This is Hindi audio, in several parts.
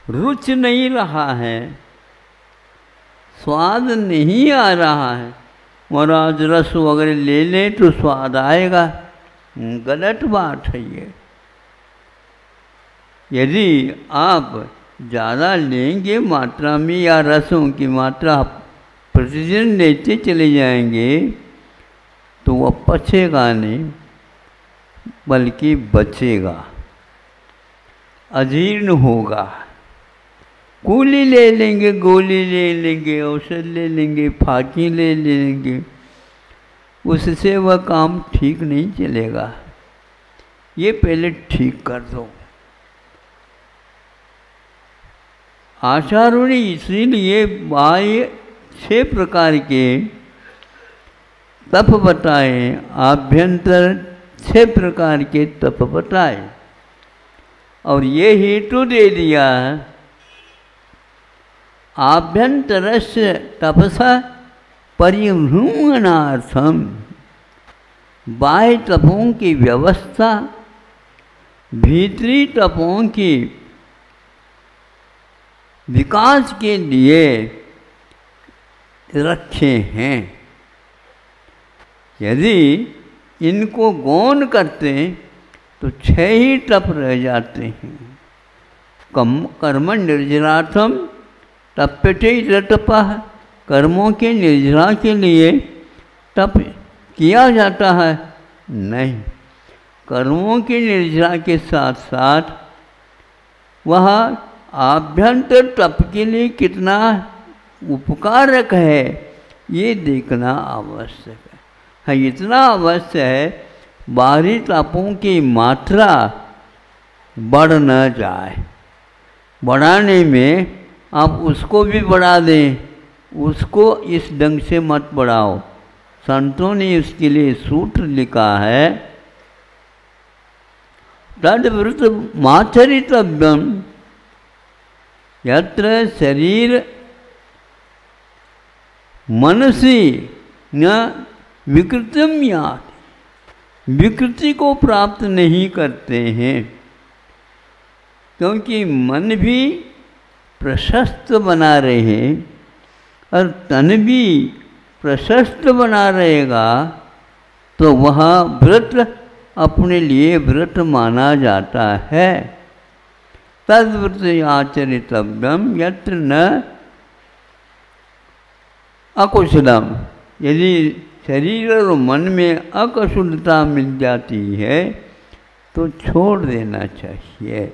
रुच नहीं रहा है, स्वाद नहीं आ रहा है, महाराज रस वगैरह ले लें तो स्वाद आएगा, गलत बात है ये। यदि आप ज़्यादा लेंगे मात्रा में या रसों की मात्रा प्रतिदिन लेते चले जाएंगे तो वह पचेगा नहीं बल्कि बचेगा, अजीर्ण होगा। कूली ले लेंगे, गोली ले लेंगे, औषध ले लेंगे, फाकी ले लेंगे, उससे वह काम ठीक नहीं चलेगा। ये पहले ठीक कर दो। आचार्यों ने इसीलिए बाह्य 6 प्रकार के तप बताए, आभ्यंतर 6 प्रकार के तप बताए और ये हेतु दे दिया आभ्यंतरस्य तपसा परिभ्रूमणार्थम, बाह्य तपों की व्यवस्था भीतरी तपों की विकास के लिए रखे हैं। यदि इनको गौण करते तो 6 ही तप रह जाते हैं। कर्म निर्जरार्थम तप्यते तपः, कर्मों के निर्जरा के लिए तप किया जाता है नहीं, कर्मों के निर्जरा के साथ साथ वह आभ्यंतर तप के लिए कितना उपकारक है ये देखना आवश्यक है। हाँ, इतना अवश्य है बाहरी तपों की मात्रा बढ़ न जाए। बढ़ाने में आप उसको भी बढ़ा दें, उसको इस ढंग से मत बढ़ाओ। संतों ने उसके लिए सूत्र लिखा है, तद्व्रत माचरितव्यम यत्र शरीर मनसी न विकृतिम याति, विकृति को प्राप्त नहीं करते हैं, क्योंकि मन भी प्रशस्त बना रहे और तन भी प्रशस्त बना रहेगा तो वह व्रत अपने लिए व्रत माना जाता है। तद्व्रत आचरितव्यम यत्र न अकुशलम, यदि शरीर और मन में अकुशलता मिल जाती है तो छोड़ देना चाहिए,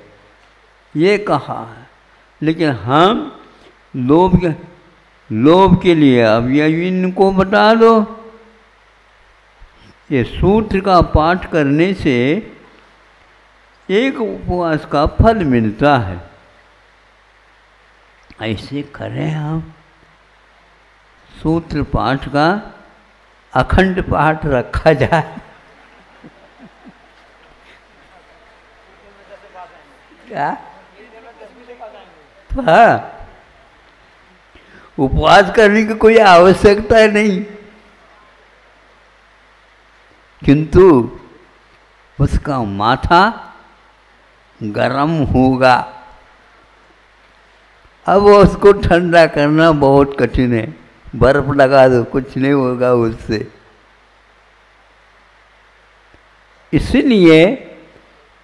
ये कहा है। लेकिन हम लोभ के लिए अब ये इनको बता दो, ये सूत्र का पाठ करने से एक उपवास का फल मिलता है। ऐसे करें हम, सूत्र पाठ का अखंड पाठ रखा जाए। क्या? हाँ, उपवास करने की कोई आवश्यकता नहीं, किंतु उसका माथा गरम होगा। अब उसको ठंडा करना बहुत कठिन है, बर्फ लगा दो कुछ नहीं होगा उससे। इसलिए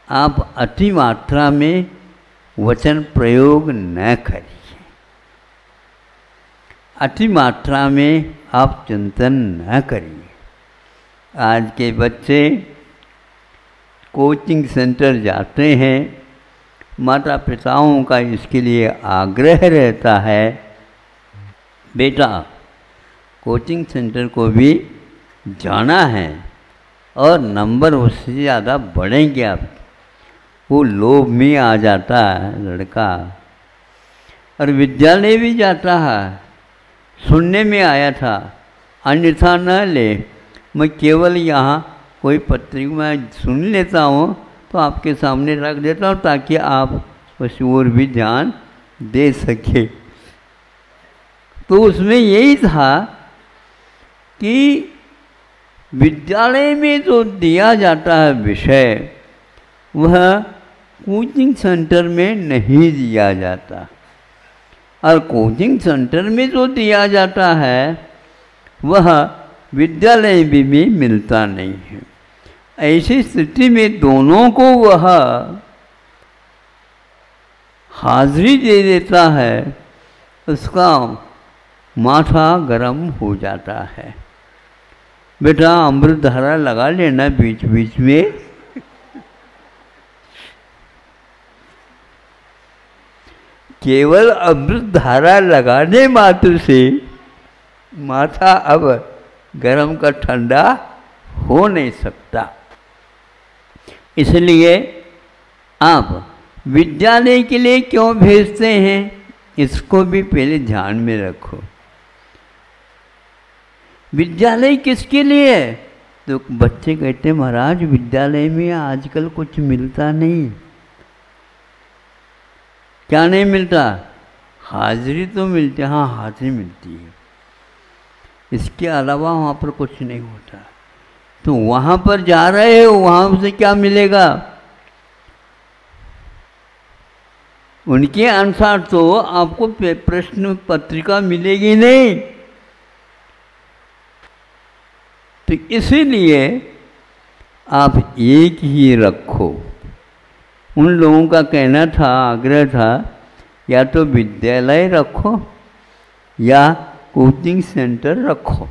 आप अति मात्रा में वचन प्रयोग न करिए, अति मात्रा में आप चिंतन न करिए। आज के बच्चे कोचिंग सेंटर जाते हैं, माता पिताओं का इसके लिए आग्रह रहता है, बेटा कोचिंग सेंटर को भी जाना है और नंबर उससे ज़्यादा बढ़ेंगे आप। वो लोभ में आ जाता है लड़का, और विद्यालय भी जाता है। सुनने में आया था, अन्यथा न ले, मैं केवल यहाँ कोई पत्रिका में सुन लेता हूँ तो आपके सामने रख देता हूँ ताकि आप उस ओर भी ध्यान दे सके। तो उसमें यही था कि विद्यालय में जो दिया जाता है विषय, वह कोचिंग सेंटर में नहीं दिया जाता, और कोचिंग सेंटर में जो दिया जाता है वह विद्यालय में भी मिलता नहीं है। ऐसी स्थिति में दोनों को वह हाजिरी दे देता है, उसका माथा गर्म हो जाता है। बेटा अमृत धारा लगा लेना बीच बीच में। केवल अमृत धारा लगाने मात्र से माथा अब गर्म का ठंडा हो नहीं सकता। इसलिए आप विद्यालय के लिए क्यों भेजते हैं, इसको भी पहले ध्यान में रखो। विद्यालय किसके लिए है? तो बच्चे कहते हैं महाराज विद्यालय में आजकल कुछ मिलता नहीं। क्या नहीं मिलता? हाजिरी तो मिलती है। हाँ, हाजिरी मिलती है, इसके अलावा वहाँ पर कुछ नहीं होता। तो वहाँ पर जा रहे हो, वहाँ से क्या मिलेगा? उनके अनुसार तो आपको प्रश्न पत्रिका मिलेगी नहीं। तो इसीलिए आप एक ही रखो। उन लोगों का कहना था, आग्रह था, या तो विद्यालय रखो या कोचिंग सेंटर रखो।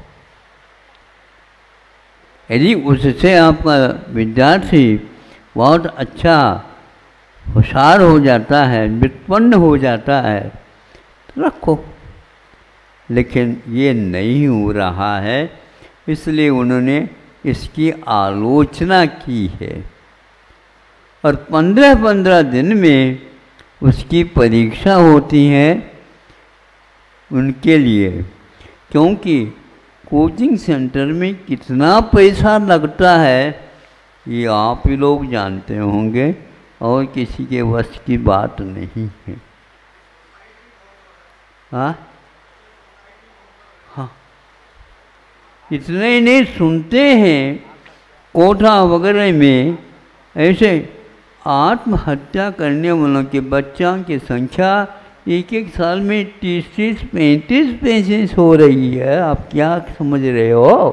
यदि उससे आपका विद्यार्थी बहुत अच्छा होशियार हो जाता है, व्युत्पन्न हो जाता है, तो रखो। लेकिन ये नहीं हो रहा है, इसलिए उन्होंने इसकी आलोचना की है। और 15-15 दिन में उसकी परीक्षा होती है उनके लिए, क्योंकि कोचिंग सेंटर में कितना पैसा लगता है ये आप ही लोग जानते होंगे, और किसी के वश की बात नहीं है। हाँ हाँ, इतने ही नहीं, सुनते हैं कोटा वगैरह में ऐसे आत्महत्या करने वालों के बच्चों की संख्या एक एक साल में 30-35 हो रही है। आप क्या समझ रहे हो?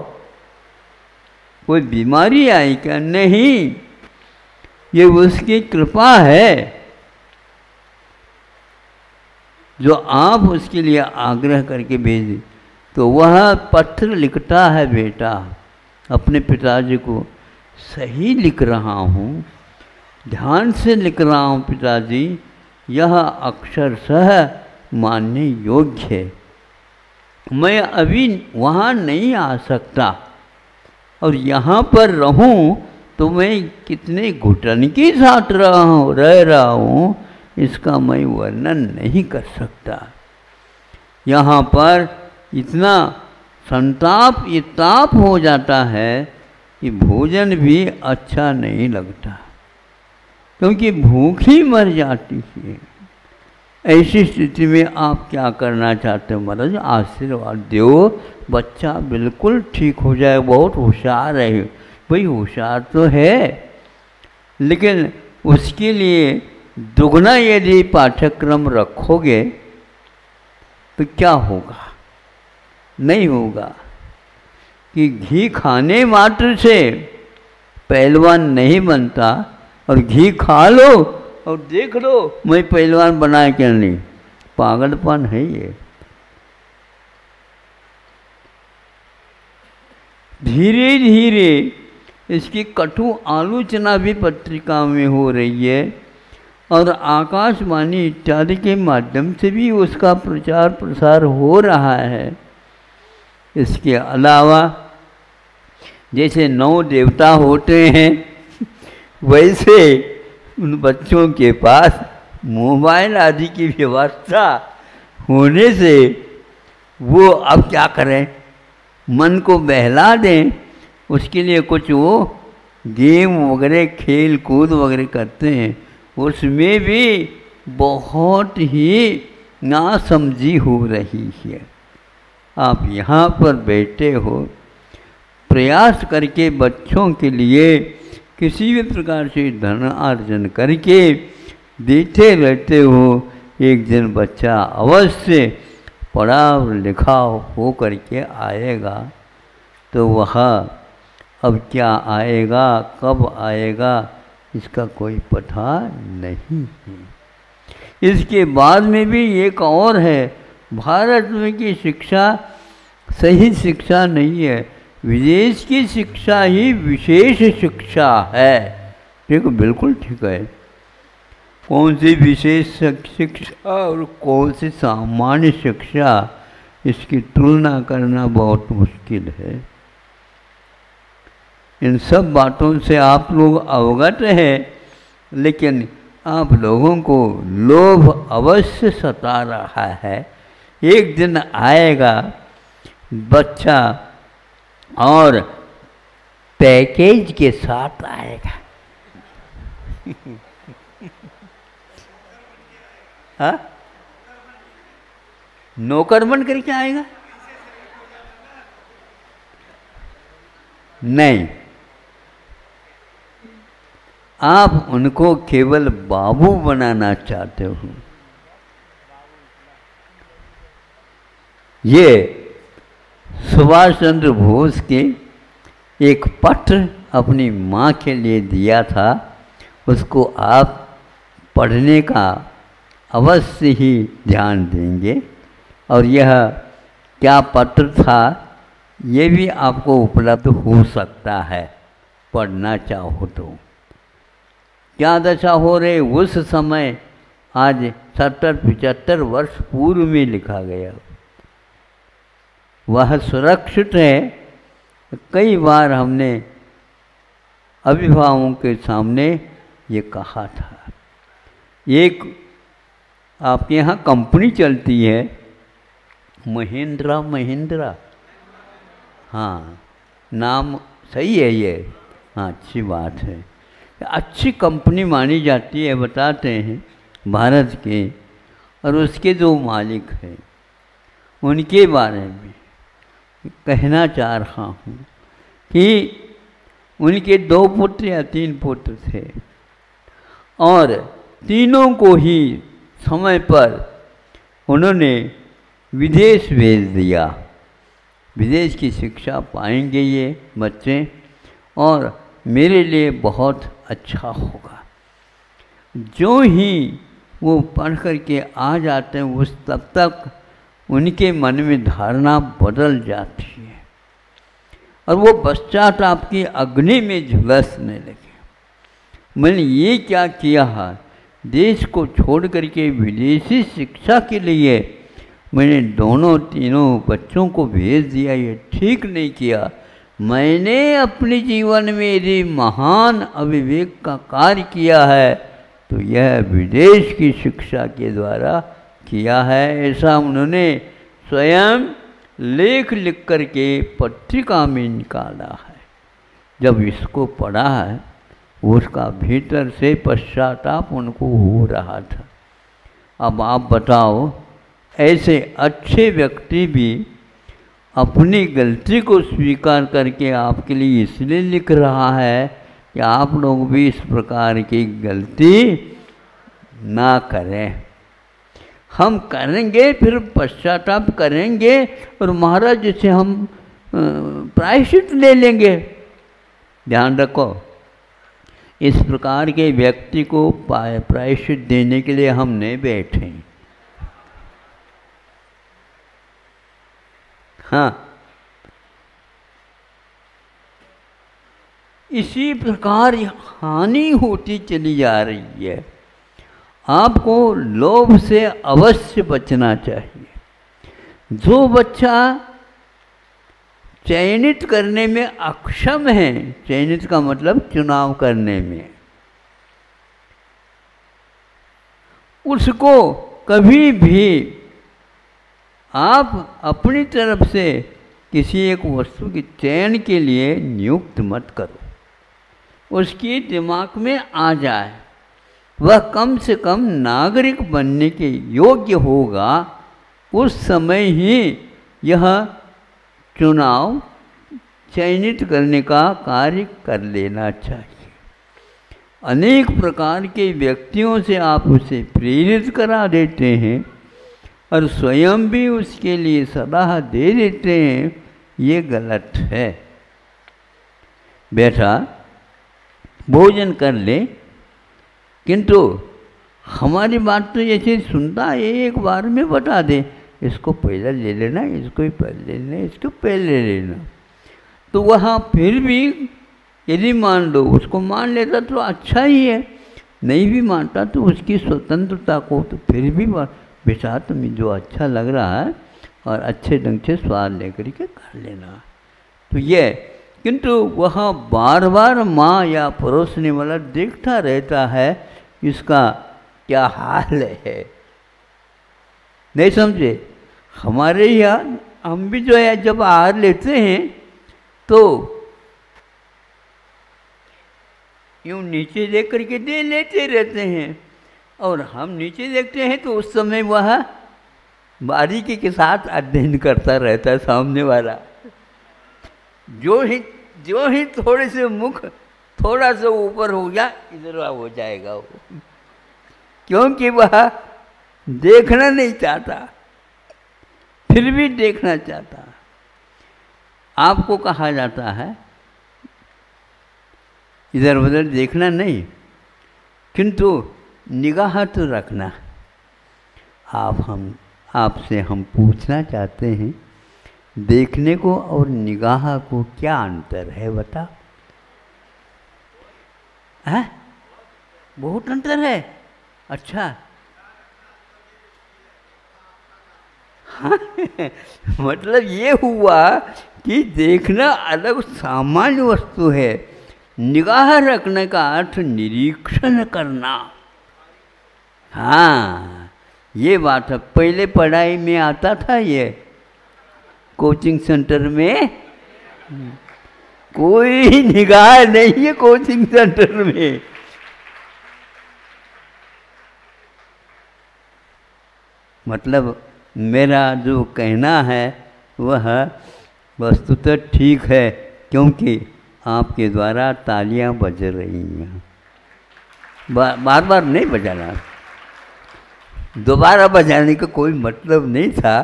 कोई बीमारी आई क्या? नहीं, ये उसकी कृपा है जो आप उसके लिए आग्रह करके भेजें। तो वह पत्र लिखता है, बेटा अपने पिताजी को, सही लिख रहा हूँ, ध्यान से लिख रहा हूँ पिताजी, यह अक्षरशः मानने योग्य है। मैं अभी वहाँ नहीं आ सकता, और यहाँ पर रहूँ तो मैं कितने घुटन के साथ रह रहा हूँ, इसका मैं वर्णन नहीं कर सकता। यहाँ पर इतना संताप, ये ताप हो जाता है कि भोजन भी अच्छा नहीं लगता, क्योंकि भूख ही मर जाती है। ऐसी स्थिति में आप क्या करना चाहते हो? महाराज आशीर्वाद दो, बच्चा बिल्कुल ठीक हो जाए, बहुत होशियार है। भाई होशियार तो है, लेकिन उसके लिए दुगना यदि पाठ्यक्रम रखोगे तो क्या होगा? नहीं होगा कि घी खाने मात्र से पहलवान नहीं बनता, और घी खा लो और देख लो मैं पहलवान बनाए क्या नहीं। पागलपन है ये। धीरे धीरे इसकी कटु आलोचना भी पत्रिका में हो रही है, और आकाशवाणी इत्यादि के माध्यम से भी उसका प्रचार प्रसार हो रहा है। इसके अलावा जैसे 9 देवता होते हैं, वैसे उन बच्चों के पास मोबाइल आदि की व्यवस्था होने से वो अब क्या करें, मन को बहला दें, उसके लिए कुछ वो गेम वगैरह, खेल कूद वगैरह करते हैं। उसमें भी बहुत ही नासमझी हो रही है। आप यहाँ पर बैठे हो, प्रयास करके बच्चों के लिए किसी भी प्रकार से धन अर्जन करके देते रहते हो, एक दिन बच्चा अवश्य पढ़ा लिखा हो करके आएगा। तो वह अब क्या आएगा, कब आएगा, इसका कोई पता नहीं है। इसके बाद में भी एक और है, भारत में की शिक्षा सही शिक्षा नहीं है, विदेश की शिक्षा ही विशेष शिक्षा है। ठीक, बिल्कुल ठीक है। कौन सी विशेष शिक्षा और कौन सी सामान्य शिक्षा, इसकी तुलना करना बहुत मुश्किल है। इन सब बातों से आप लोग अवगत हैं, लेकिन आप लोगों को लोभ अवश्य सता रहा है। एक दिन आएगा बच्चा और पैकेज के साथ आएगा। हाँ, नौकर बन करके आएगा? नहीं, आप उनको केवल बाबू बनाना चाहते हो। ये सुभाष चंद्र बोस के एक पत्र अपनी माँ के लिए दिया था, उसको आप पढ़ने का अवश्य ही ध्यान देंगे। और यह क्या पत्र था, ये भी आपको उपलब्ध हो सकता है, पढ़ना चाहो तो। क्या दशा हो रही उस समय, आज 70-75 वर्ष पूर्व में लिखा गया, वह सुरक्षित है। कई बार हमने अभिभावकों के सामने ये कहा था। एक आपके यहाँ कंपनी चलती है महिंद्रा, हाँ नाम सही है ये, हाँ अच्छी बात है, अच्छी कंपनी मानी जाती है, बताते हैं भारत के। और उसके जो मालिक हैं उनके बारे में कहना चाह रहा हूँ कि उनके 2 पुत्र या 3 पुत्र थे, और तीनों को ही समय पर उन्होंने विदेश भेज दिया। विदेश की शिक्षा पाएंगे ये बच्चे, और मेरे लिए बहुत अच्छा होगा। जो ही वो पढ़ कर के आ जाते हैं, उस तब तक उनके मन में धारणा बदल जाती है, और वो पश्चाताप की अग्नि में झुलसने लगे। मैंने ये क्या किया है, देश को छोड़ करके विदेशी शिक्षा के लिए मैंने दोनों तीनों बच्चों को भेज दिया, ये ठीक नहीं किया। मैंने अपने जीवन में यदि महान अविवेक का कार्य किया है तो यह विदेश की शिक्षा के द्वारा किया है। ऐसा उन्होंने स्वयं लेख लिख करके पत्रिका में निकाला है। जब इसको पढ़ा है, उसका भीतर से पश्चाताप उनको हो रहा था। अब आप बताओ, ऐसे अच्छे व्यक्ति भी अपनी गलती को स्वीकार करके आपके लिए इसलिए लिख रहा है कि आप लोग भी इस प्रकार की गलती ना करें। हम करेंगे, फिर पश्चाताप करेंगे, और महाराज जैसे हम प्रायश्चित ले लेंगे। ध्यान रखो, इस प्रकार के व्यक्ति को प्रायश्चित देने के लिए हम नहीं बैठे। हाँ, इसी प्रकार हानि होती चली जा रही है। आपको लोभ से अवश्य बचना चाहिए। जो बच्चा चयनित करने में अक्षम है, चयनित का मतलब चुनाव करने में, उसको कभी भी आप अपनी तरफ से किसी एक वस्तु के चयन के लिए नियुक्त मत करो। उसके दिमाग में आ जाए, वह कम से कम नागरिक बनने के योग्य होगा, उस समय ही यह चुनाव चयनित करने का कार्य कर लेना चाहिए। अनेक प्रकार के व्यक्तियों से आप उसे प्रेरित करा देते हैं और स्वयं भी उसके लिए सलाह दे देते हैं, ये गलत है। बेटा भोजन कर ले, किंतु हमारी बात तो ऐसे सुनता है, एक बार में बता दे, इसको पहले ले लेना, इसको ही पहले ले लेना, इसको पहले ले लेना। तो वहाँ फिर भी यदि मान लो, उसको मान लेता तो अच्छा ही है, नहीं भी मानता तो उसकी स्वतंत्रता को तो फिर भी बेटा तुम्हें जो अच्छा लग रहा है और अच्छे ढंग से स्वाद लेकर के कर लेना। तो ये, किंतु वह बार बार माँ या परोसने वाला देखता रहता है इसका क्या हाल है। नहीं समझे? हमारे यहाँ हम भी जो है जब आहार लेते हैं तो यूँ नीचे देख करके दे लेते रहते हैं, और हम नीचे देखते हैं तो उस समय वह बारीकी के साथ अध्ययन करता रहता है सामने वाला। जो ही थोड़े से मुख थोड़ा सा ऊपर हो गया, इधर हो जाएगा वो, क्योंकि वह देखना नहीं चाहता, फिर भी देखना चाहता। आपको कहा जाता है इधर उधर देखना नहीं, किंतु निगाह तो रखना। आपसे हम पूछना चाहते हैं, देखने को और निगाह को क्या अंतर है बता? है बहुत अंतर है। अच्छा हाँ मतलब ये हुआ कि देखना अलग सामान्य वस्तु है, निगाह रखने का अर्थ निरीक्षण करना। हाँ ये बात है, पहले पढ़ाई में आता था ये, कोचिंग सेंटर में कोई निगाह नहीं है कोचिंग सेंटर में। मतलब मेरा जो कहना है वह वस्तुतः ठीक है, क्योंकि आपके द्वारा तालियां बज रही हैं। बार बार नहीं बजाना, दोबारा बजाने का कोई मतलब नहीं था,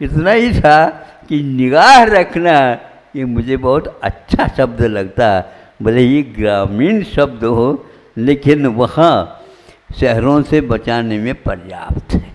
इतना ही था कि निगाह रखना ये मुझे बहुत अच्छा शब्द लगता, भले ही ग्रामीण शब्द हो लेकिन वह शहरों से बचाने में पर्याप्त है।